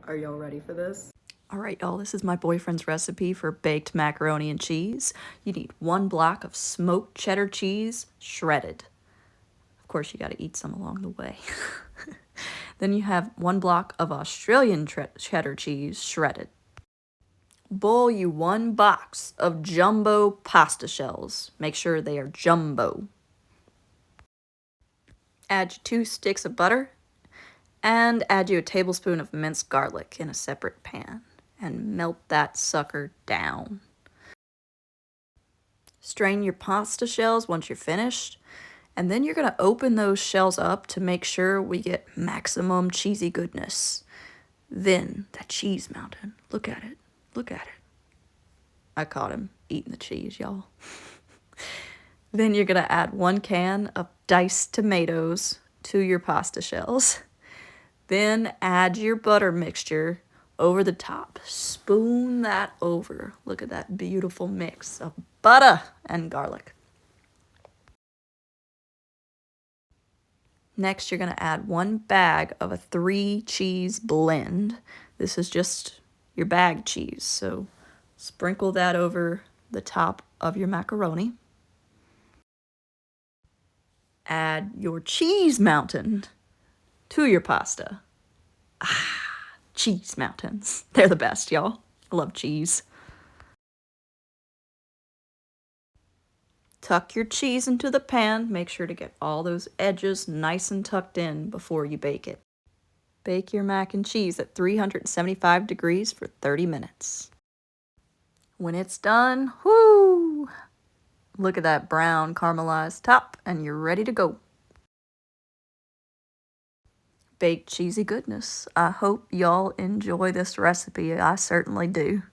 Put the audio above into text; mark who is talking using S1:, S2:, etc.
S1: Are y'all ready for this?
S2: All right, y'all, this is my boyfriend's recipe for baked macaroni and cheese. You need 1 block of smoked cheddar cheese, shredded. Of course, you got to eat some along the way. Then you have 1 block of Australian cheddar cheese, shredded. Boil you 1 box of jumbo pasta shells. Make sure they are jumbo. Add 2 sticks of butter and add you a tablespoon of minced garlic in a separate pan and melt that sucker down. Strain your pasta shells once you're finished, and then you're going to open those shells up to make sure we get maximum cheesy goodness. Then that cheese mountain, look at it, look at it. I caught him eating the cheese, y'all. Then you're going to add 1 can of diced tomatoes to your pasta shells. Then add your butter mixture over the top. Spoon that over. Look at that beautiful mix of butter and garlic. Next, you're going to add 1 bag of a 3 cheese blend. This is just your bag cheese, so sprinkle that over the top of your macaroni. Add your cheese mountain to your pasta. Cheese mountains. They're the best, y'all. I love cheese. Tuck your cheese into the pan. Make sure to get all those edges nice and tucked in before you bake it. Bake your mac and cheese at 375 degrees for 30 minutes. When it's done, whoo! Look at that brown caramelized top, and you're ready to go. Baked cheesy goodness. I hope y'all enjoy this recipe. I certainly do.